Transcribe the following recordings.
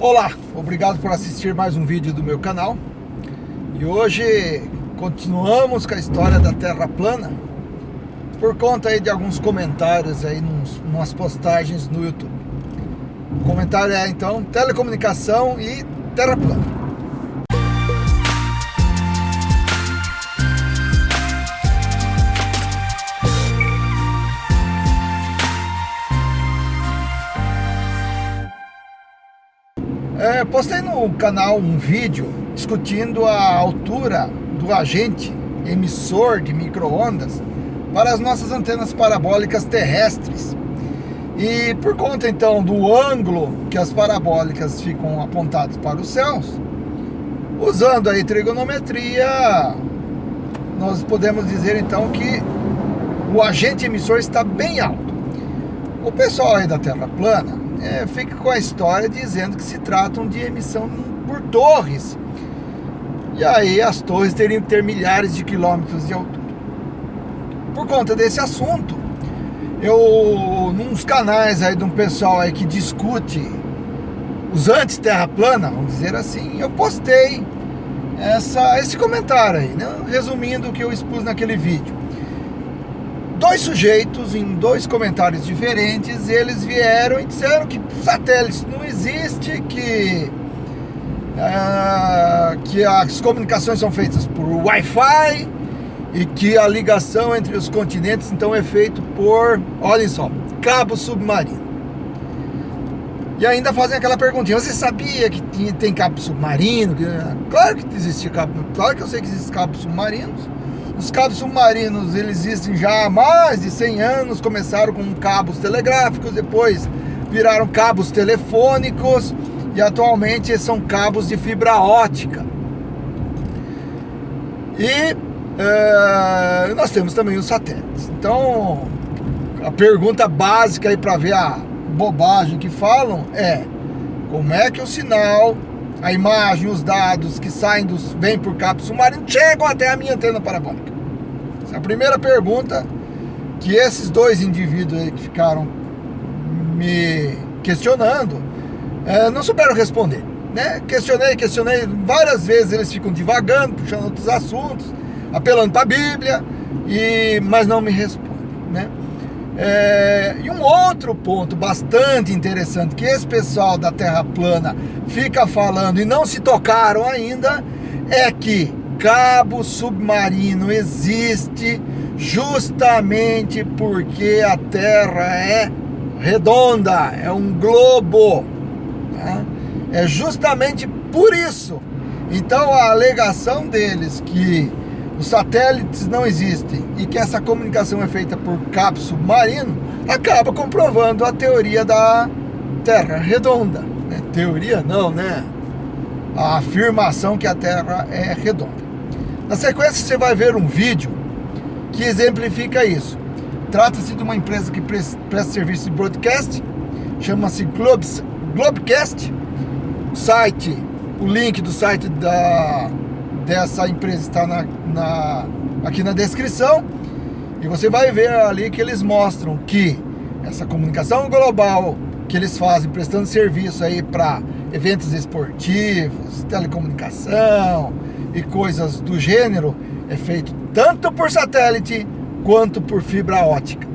Olá, obrigado por assistir mais um vídeo do meu canal. E hoje continuamos com a história da Terra plana, por conta aí de alguns comentários aí umas postagens no YouTube. O comentário é então telecomunicação e Terra plana. Postei no canal um vídeo discutindo a altura do agente emissor de micro-ondas para as nossas antenas parabólicas terrestres. E por conta então do ângulo que as parabólicas ficam apontadas para os céus, usando aí trigonometria, nós podemos dizer então que o agente emissor está bem alto. O pessoal aí da Terra plana fica com a história dizendo que se tratam de emissão por torres. E aí as torres teriam que ter milhares de quilômetros de altura. Por conta desse assunto, nos canais aí de um pessoal aí que discute os anti-terra plana, vamos dizer assim, eu postei esse comentário aí, né? Resumindo o que eu expus naquele vídeo. Dois sujeitos em dois comentários diferentes, eles vieram e disseram que satélites não existe, que as comunicações são feitas por Wi-Fi e que a ligação entre os continentes então é feita por, olhem só, cabo submarino. E ainda fazem aquela perguntinha: você sabia que tem cabo submarino? Claro que existe cabo, claro que eu sei que existem cabos submarinos. Os cabos submarinos, eles existem já há mais de 100 anos, começaram com cabos telegráficos, depois viraram cabos telefônicos e atualmente são cabos de fibra ótica. E nós temos também os satélites. Então, a pergunta básica aí para ver a bobagem que falam é: como é que o sinal, a imagem, os dados que vêm por cabo submarino chegam até a minha antena parabólica? Essa é a primeira pergunta que esses dois indivíduos aí que ficaram me questionando não souberam responder, né? Questionei várias vezes, eles ficam divagando, puxando outros assuntos, apelando para a Bíblia, mas não me respondem, né? E um outro ponto bastante interessante que esse pessoal da Terra plana fica falando e não se tocaram ainda é que cabo submarino existe justamente porque a Terra é redonda, é um globo, tá? É justamente por isso. Então a alegação deles que os satélites não existem e que essa comunicação é feita por cabo submarino acaba comprovando a teoria da Terra redonda, né? Teoria não, né? A afirmação que a Terra é redonda. Na sequência você vai ver um vídeo que exemplifica isso. Trata-se de uma empresa que presta serviço de broadcast, chama-se Globecast. O link do site dessa empresa está aqui na descrição, e você vai ver ali que eles mostram que essa comunicação global que eles fazem prestando serviço aí para eventos esportivos, telecomunicação e coisas do gênero é feito tanto por satélite quanto por fibra ótica.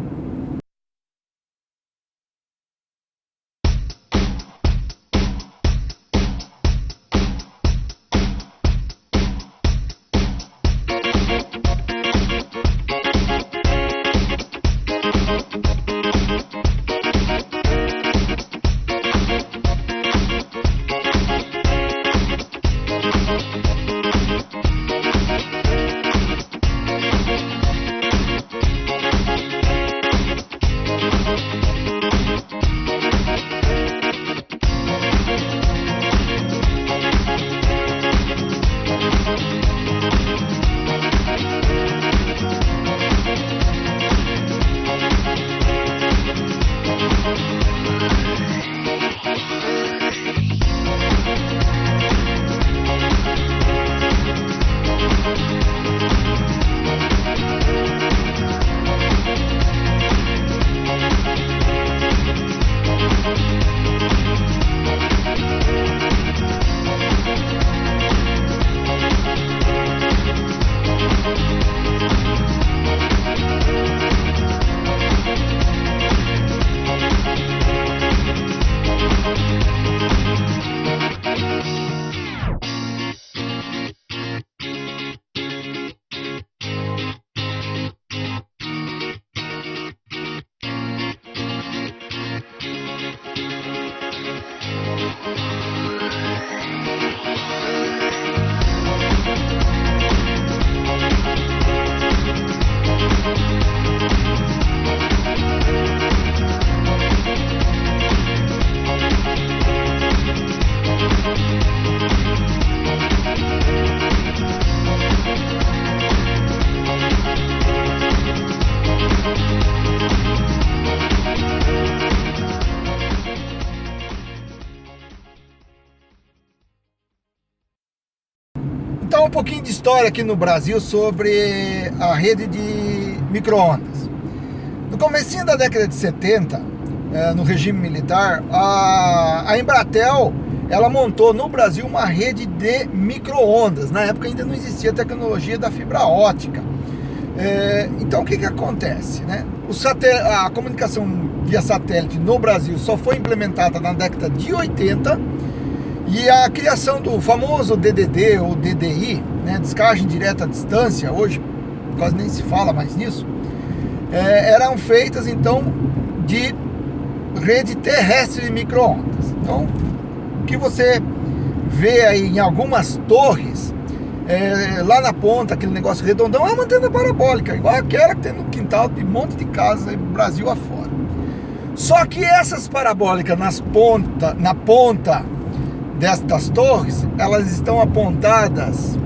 contar um pouquinho de história aqui no Brasil sobre a rede de micro-ondas. No comecinho da década de 70, no regime militar, a Embratel, ela montou no Brasil uma rede de micro-ondas. Na época ainda não existia a tecnologia da fibra ótica. Então o que acontece, né? A comunicação via satélite no Brasil só foi implementada na década de 80, e a criação do famoso DDD ou DDI, né, descagem direta à distância, hoje quase nem se fala mais nisso, eram feitas então de rede terrestre de micro-ondas. Então o que você vê aí em algumas torres, lá na ponta, aquele negócio redondão, é uma antena parabólica, igual aquela que tem no quintal de um monte de casa aí, Brasil afora. Só que essas parabólicas na ponta destas torres, elas estão apontadas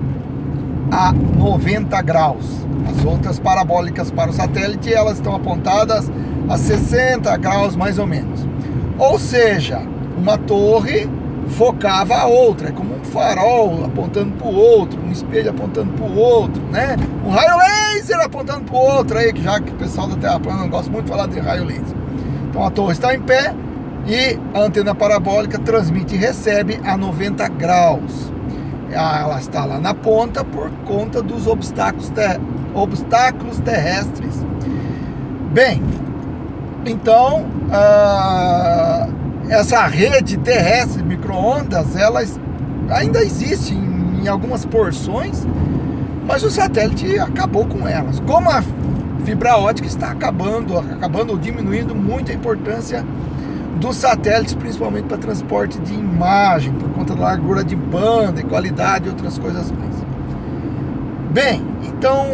a 90 graus. As outras parabólicas para o satélite, elas estão apontadas a 60 graus mais ou menos. Ou seja, uma torre focava a outra, é como um farol apontando para o outro, um espelho apontando para o outro, né? Um raio laser apontando para o outro, aí, já que o pessoal da Terra plana não gosta muito de falar de raio laser. Então a torre está em pé e a antena parabólica transmite e recebe a 90 graus. Ela está lá na ponta por conta dos obstáculos terrestres. Bem, então essa rede terrestre de micro-ondas, elas ainda existe em algumas porções, mas o satélite acabou com elas. Como a fibra ótica está acabando ou diminuindo muito a importância dos satélites, principalmente para transporte de imagem, por conta da largura de banda e qualidade e outras coisas mais. Bem, então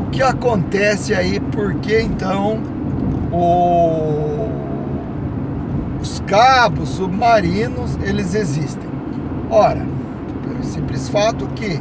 o que acontece aí? Por que então os cabos submarinos eles existem? Ora, pelo simples fato que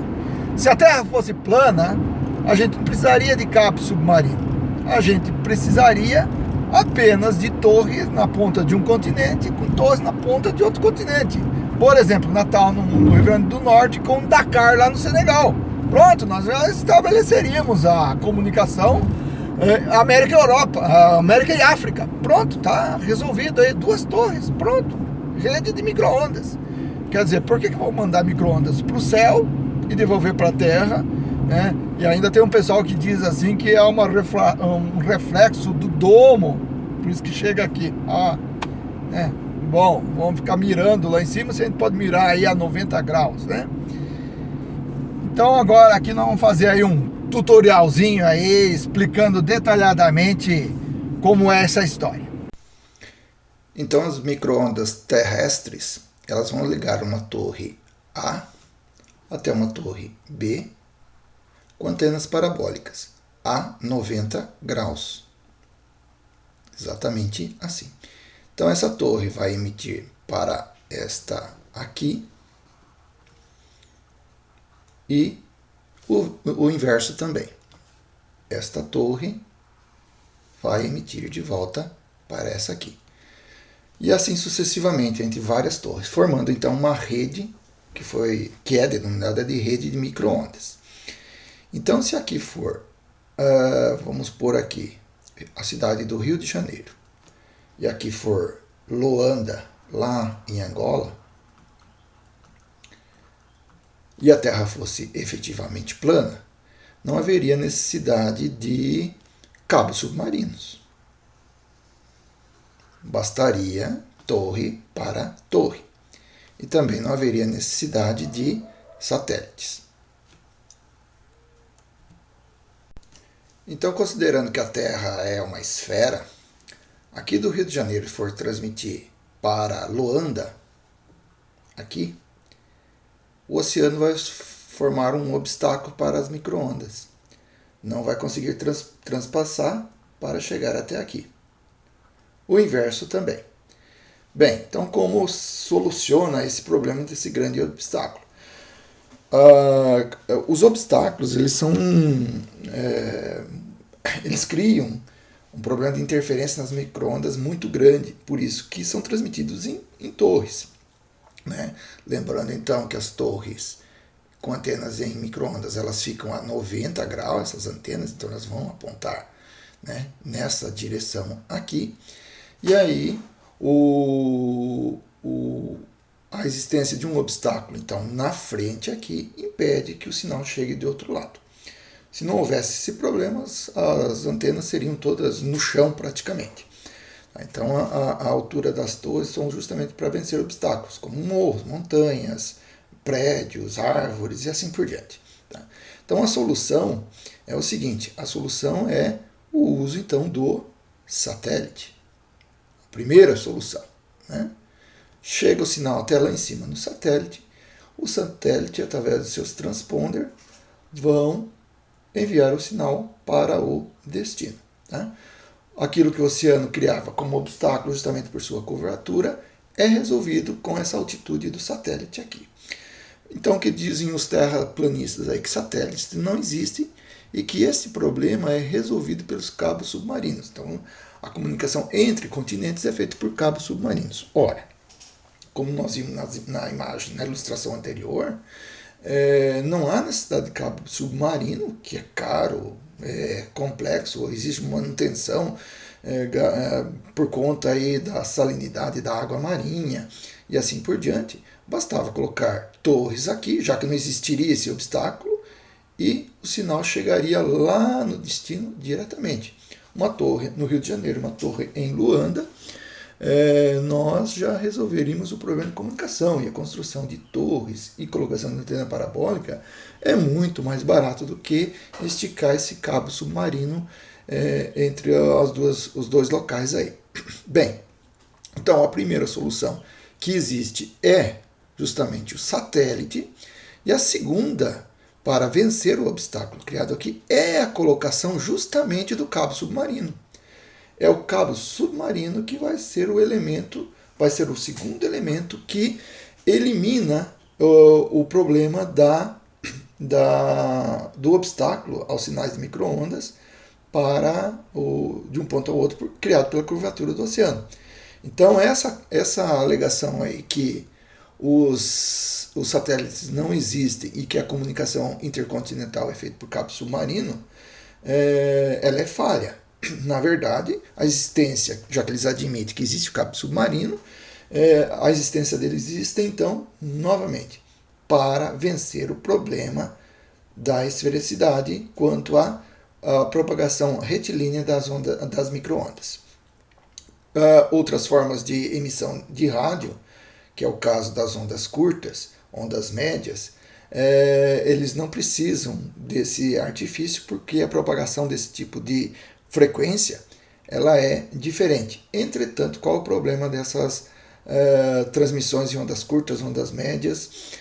se a Terra fosse plana, a gente não precisaria de cabo submarino. A gente precisaria apenas de torres na ponta de um continente com torres na ponta de outro continente. Por exemplo, Natal no Rio Grande do Norte com Dakar lá no Senegal. Pronto, nós já estabeleceríamos a comunicação América e Europa, América e África. Pronto, tá resolvido aí, 2 torres, pronto. Rede de micro-ondas. Quer dizer, por que eu vou mandar micro-ondas para o céu e devolver para a Terra, né? E ainda tem um pessoal que diz assim que é um reflexo do domo, por isso que chega aqui. Né? Bom, vamos ficar mirando lá em cima, se a gente pode mirar aí a 90 graus, né? Então agora aqui nós vamos fazer aí um tutorialzinho aí, explicando detalhadamente como é essa história. Então as micro-ondas terrestres, elas vão ligar uma torre A até uma torre B com antenas parabólicas a 90 graus. Exatamente assim. Então essa torre vai emitir para esta aqui e o inverso também. Esta torre vai emitir de volta para essa aqui. E assim sucessivamente entre várias torres, formando então uma rede que é denominada de rede de micro-ondas. Então se aqui for, vamos pôr aqui a cidade do Rio de Janeiro, e aqui for Luanda, lá em Angola, e a Terra fosse efetivamente plana, não haveria necessidade de cabos submarinos. Bastaria torre para torre. E também não haveria necessidade de satélites. Então, considerando que a Terra é uma esfera, aqui do Rio de Janeiro, se for transmitir para Luanda, aqui, o oceano vai formar um obstáculo para as micro-ondas. Não vai conseguir transpassar para chegar até aqui. O inverso também. Bem, então como soluciona esse problema desse grande obstáculo? Os obstáculos, eles criam um problema de interferência nas micro-ondas muito grande, por isso que são transmitidos em torres, né? Lembrando então que as torres com antenas em micro-ondas, elas ficam a 90 graus, essas antenas, então elas vão apontar, né, nessa direção aqui. E aí a existência de um obstáculo, então, na frente aqui, impede que o sinal chegue de outro lado. Se não houvesse esse problema, as antenas seriam todas no chão praticamente. Então a altura das torres são justamente para vencer obstáculos, como morros, montanhas, prédios, árvores e assim por diante. Então a solução é o seguinte, a solução é o uso então do satélite. A primeira solução, né? Chega o sinal até lá em cima no satélite, o satélite, através dos seus transponders, vão enviar o sinal para o destino. Tá? Aquilo que o oceano criava como obstáculo justamente por sua curvatura é resolvido com essa altitude do satélite aqui. Então, o que dizem os terraplanistas aí? Que satélites não existem e que esse problema é resolvido pelos cabos submarinos. Então, a comunicação entre continentes é feita por cabos submarinos. Ora, como nós vimos na imagem, na ilustração anterior, não há necessidade de cabo submarino, que é caro, é complexo, existe manutenção por conta aí da salinidade da água marinha e assim por diante. Bastava colocar torres aqui, já que não existiria esse obstáculo, e o sinal chegaria lá no destino diretamente. Uma torre no Rio de Janeiro, uma torre em Luanda, nós já resolveríamos o problema de comunicação, e a construção de torres e colocação de antena parabólica é muito mais barato do que esticar esse cabo submarino entre os dois locais aí. Bem, então a primeira solução que existe é justamente o satélite, e a segunda, para vencer o obstáculo criado aqui, é a colocação justamente do cabo submarino. É o cabo submarino que vai ser o elemento, vai ser o segundo elemento que elimina o problema do obstáculo aos sinais de micro-ondas de um ponto ao outro, criado pela curvatura do oceano. Então essa alegação aí que os satélites não existem e que a comunicação intercontinental é feita por cabo submarino, ela é falha. Na verdade, a existência, já que eles admitem que existe o cabo submarino, a existência deles existe, então, novamente, para vencer o problema da esfericidade quanto à propagação retilínea das micro-ondas. Outras formas de emissão de rádio, que é o caso das ondas curtas, ondas médias, eles não precisam desse artifício porque a propagação desse tipo de frequência ela é diferente. Entretanto, qual o problema dessas transmissões de ondas curtas, ondas médias,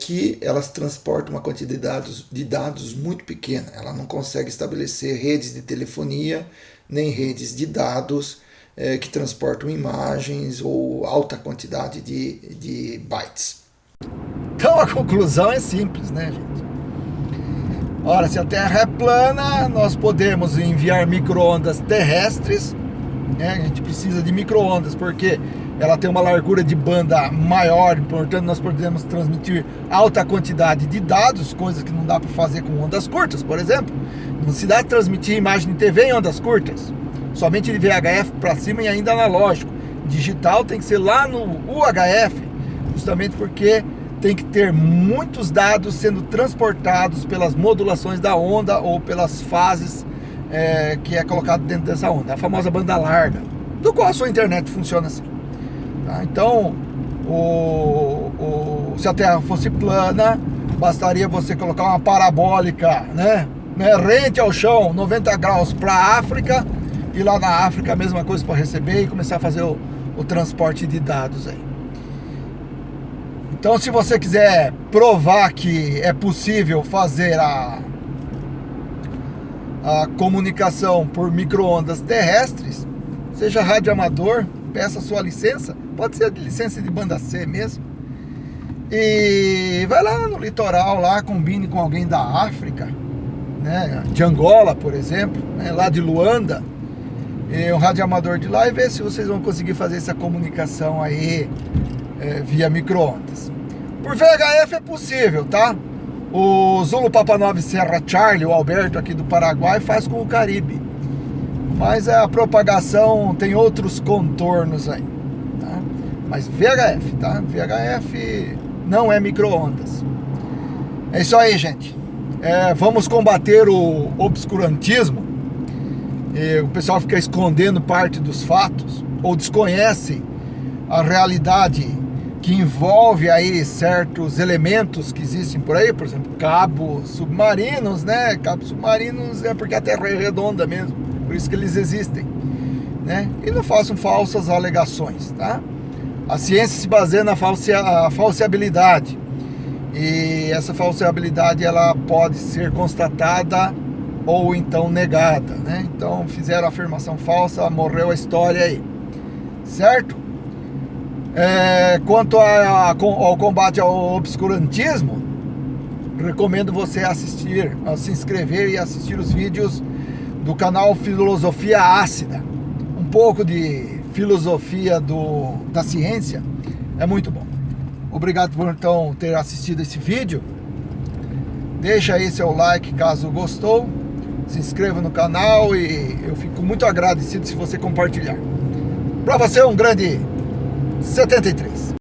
que elas transportam uma quantidade de dados muito pequena. Ela não consegue estabelecer redes de telefonia, nem redes de dados que transportam imagens ou alta quantidade de bytes. Então a conclusão é simples, né, gente? Ora, se a Terra é plana, nós podemos enviar micro-ondas terrestres, né? A gente precisa de micro-ondas porque ela tem uma largura de banda maior, portanto nós podemos transmitir alta quantidade de dados, coisas que não dá para fazer com ondas curtas, por exemplo. Não se dá para transmitir imagem de TV em ondas curtas, somente de VHF para cima e ainda analógico. Digital tem que ser lá no UHF, justamente porque tem que ter muitos dados sendo transportados pelas modulações da onda ou pelas fases que é colocado dentro dessa onda, a famosa banda larga, do qual a sua internet funciona assim. Tá? Então, se a Terra fosse plana, bastaria você colocar uma parabólica, né, rente ao chão, 90 graus para a África, e lá na África a mesma coisa para receber e começar a fazer o transporte de dados aí. Então, se você quiser provar que é possível fazer a comunicação por micro-ondas terrestres, seja radioamador, peça sua licença, pode ser licença de banda C mesmo, e vai lá no litoral, lá combine com alguém da África, né, de Angola, por exemplo, né, lá de Luanda, e um radioamador de lá, e vê se vocês vão conseguir fazer essa comunicação aí via micro-ondas. Por VHF é possível, tá? O Zulu Papa 9 Serra Charlie, o Alberto aqui do Paraguai, faz com o Caribe. Mas a propagação tem outros contornos aí, tá? Mas VHF, tá? VHF não é micro-ondas. É isso aí, gente. Vamos combater o obscurantismo. O pessoal fica escondendo parte dos fatos ou desconhece a realidade que envolve aí certos elementos que existem por aí, por exemplo, cabos submarinos, né? Cabos submarinos é porque a Terra é redonda mesmo, por isso que eles existem, né? E não façam falsas alegações, tá? A ciência se baseia na falseabilidade, e essa falseabilidade ela pode ser constatada ou então negada, né? Então fizeram afirmação falsa, morreu a história aí, certo? Quanto ao combate ao obscurantismo, recomendo você se inscrever e assistir os vídeos do canal Filosofia Ácida. Um pouco de filosofia da ciência é muito bom. Obrigado por então ter assistido esse vídeo. Deixa aí seu like caso gostou. Se inscreva no canal e eu fico muito agradecido se você compartilhar. Para você um grande 73.